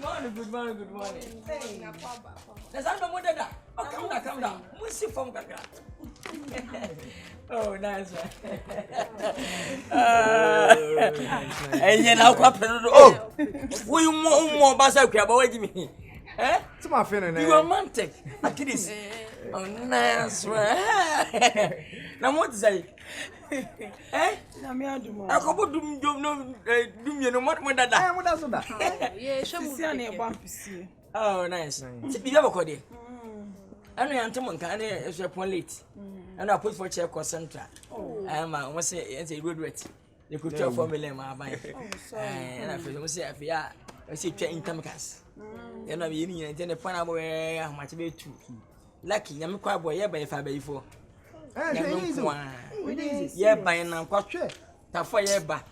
Good morning. Hey, there's no more than that. Oh, come down. We'll see from Kaka. Oh, nice. And you know, oh, we more Bassa crab away me. Eh? To my friend, you are romantic. I did this. Oh, nice. Now, what is it? Eh? I go do you know what that? Yeah, oh, nice. You have a code. I know Antamon can is your point late. And I put for check or central. I am a say it's a good rate. You could tell for me, my mind. And I feel say, I see income cast. And I'm in and a point where I might be too. Lucky, I'm quite boy, by if I be for. Yeah, by now, quite sure. That for your back.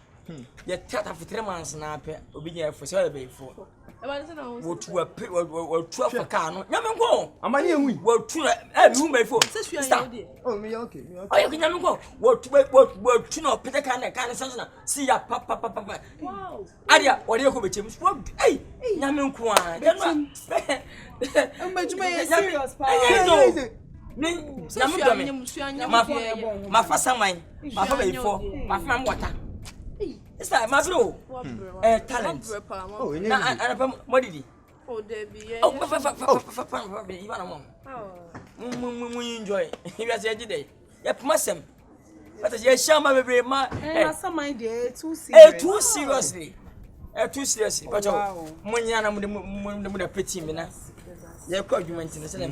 You tell for 3 months now, be here for survey for. What were 12 for car? No, go. I'm a young well, true, you may for. Oh, me okay. Oh, you can go. What, you know, Peter can see ya, papa. Wow. Adia, what you go with him? Hey, Yamunkwan. My first mine, my family for my family water. It's like my bro, talent. Oh, and what did he? Oh, Debbie. Oh, we enjoy. He was here today. Yep, Massam. But as you shall my baby, my some day too seriously. Too seriously. But when you're not the pretty mina, you're quite you went in the same.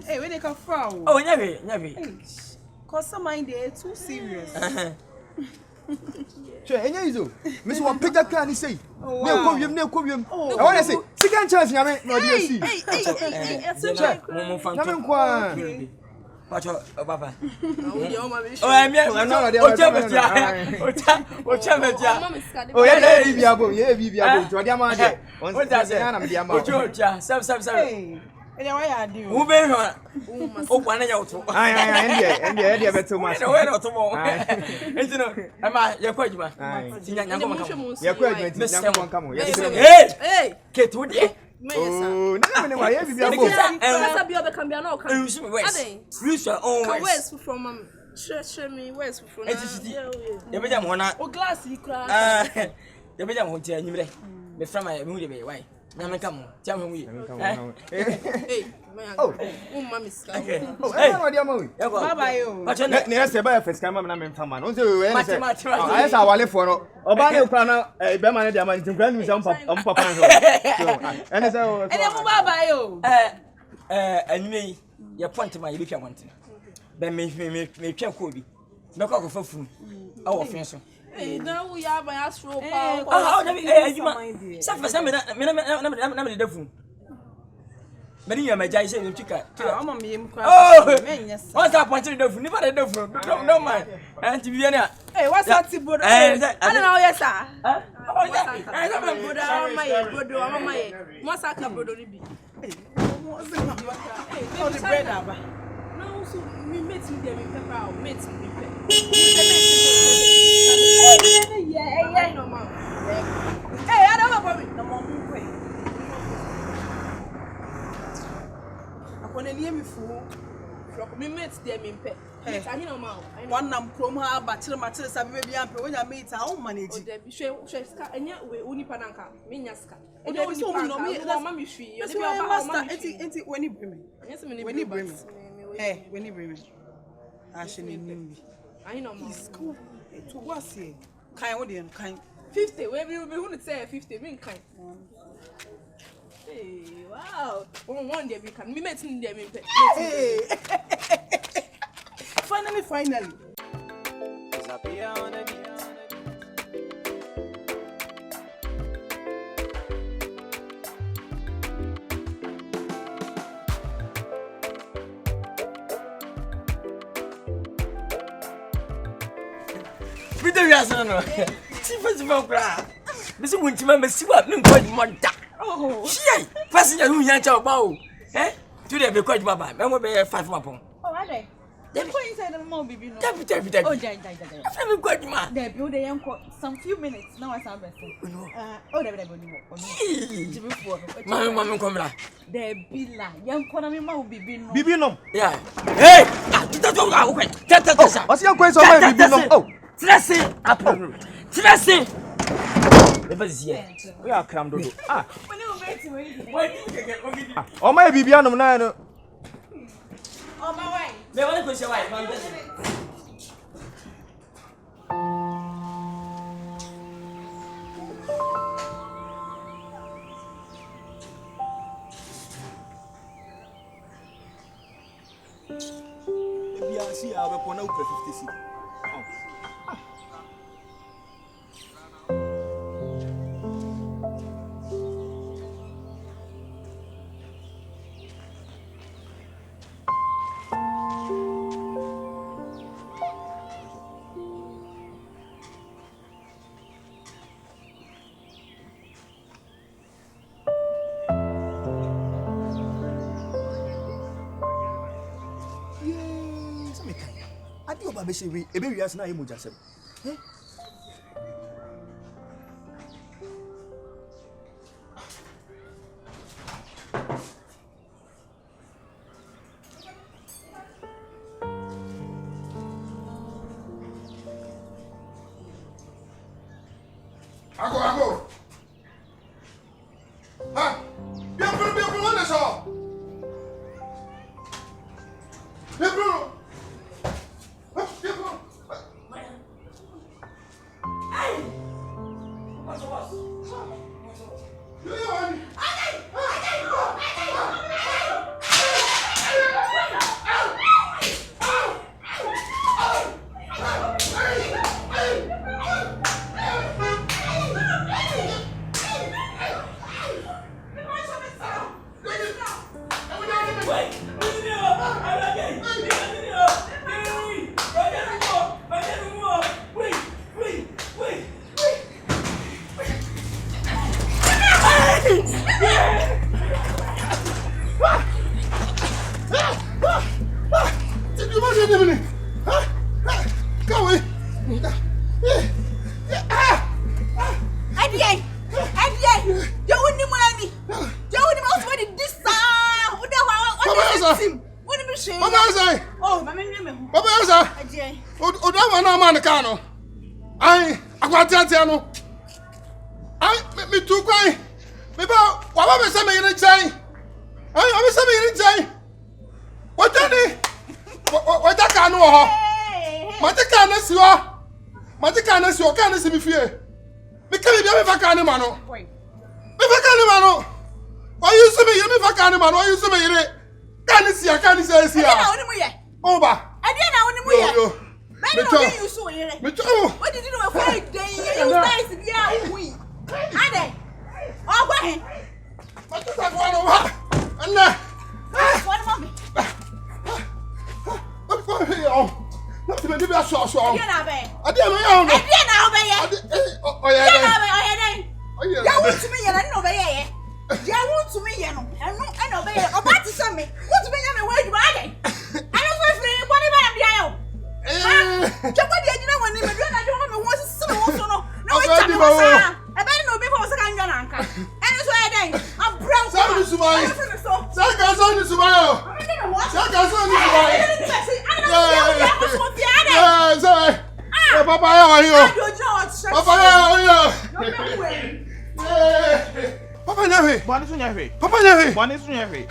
Hey, where they come from? Oh, never. Cause some mind they too serious. Sure, and you, Miss One Peter can say, no covium. I want to say, second chance, you have no idea. Hey, Papa. Oh, I'm not. Oh, yeah, and why I do? Who be oh, one of you. I better much. You know, am I your quite man? You're quite come. Hey, Kate, would you? Oh, no, I have your own ways from show me where's from. Every time one glass you cry. Every time won't tell you the from my movie. Why? Now come on, tell me. Hey, oh, Mammy's okay. Oh, bye bye. But you're not near Sabah first come and I'm from man. I saw a for Obama Prana, a Beman diamond to grant me some papa. And so, bye bye. And me, your point to my if you want. Then me check Kobe. No cock for food. Our offense. Hey, now we have my astro power. Oh, you might. Suffer some of the phone. But you are my Jason and Chica. Oh, what's that point to the phone? Never the phone. No, man. And to be honest, hey, what's that? I don't know, yes, sir. I don't know, my what's that? What's the bread? No, so we met him there in pepper, met him in pepper. Yeah, no, ma'am. Hey, I don't know about it. No more. I want to hear me fool. We met them in pepper. I know, ma'am. One number from her, but till my children have baby up when I meet our own manager. And yet we only pananka, Minaska. And there was so many mammy free. That's why I master when you bring me. Yes, when you bring me. Hey, when you bring me. Actually, I know, he's cool. To what's here? Kind, kind. 50. Where we will be say 50. Mean kind. Hey, wow. One day we can. We met in them in pet. Hey. Finally. We don't know. See, first of all, Mr. Winchman, see what I'm quite monta. Oh, she passenger who yank out bow. Eh? Today, be quite baba. I will be 5 upon. Oh, are they? Dem go inside the mall baby no. Debbie. Oh, die. I'm good man. Debbie, o dey some few minutes now I sound better. Oh, Debbie no. Mama come la. Debbie la. Yanko na me ma baby no. Bibi no. Yeah. Hey! Tata. What's your question about bibi no? Oh. Tracing up. Tracing. Never see here. We are cram dodo. Ah. Oh my bibi anom na no. Oh my way. Me want to go why, man. Maybe I see I will now 50 cedi. Adi oba be se we ebe wi ase na yemu jasem Ago ha bien on est ça bien no ai me tu kwai me ba wa ba me se me yin nchai ai o me se me yin nchai wa tani wa ta ka no ho ma ta ka na si ho ma ta ka na si ho ka na si mi fie me ka bia me fa ka ni ma no me fa ka ni ma no o yu se me yin me fa ka ni ma no o yu se me yin ka ni si si na woni mu ye o ba ade na woni mu ye me to what did you do for a day? You guys, yeah, we. Ade. Oh, go ahead. What is that one? Anna. What mommy? What for here? Not to be a so. Yeah, na be. Ade me ya no. Ade na be ye. Oh yeah. Yeah, na be. Oh yeah. Ya want to me ye na no be ye. Ya want to me ye no. I know be ye. O ba ti say me. Want to me ye me we do ade. I don't feel free. What be am dia yo? Chakwa dia jina woni me do na do me won sisi me won so no na we cha me wasa e be no be for so kan jwa na nka ene so e den am brown so ni subai so ni subai papa ya wa yo papa nya hwe papa nya hwe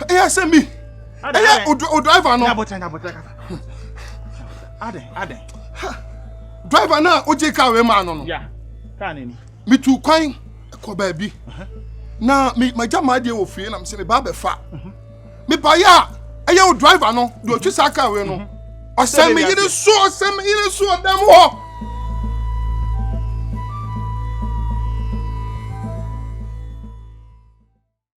e ya sem bi e ya o driver no Ade. Driver na oje ka we ma no. Yeah. Ka na ni. Me tu kwan ko ba bi. Na me majama de wo fie na me se me ba be fa. Me ba ya eye o driver no do twi sa ka we no. O se me yire so dem ho.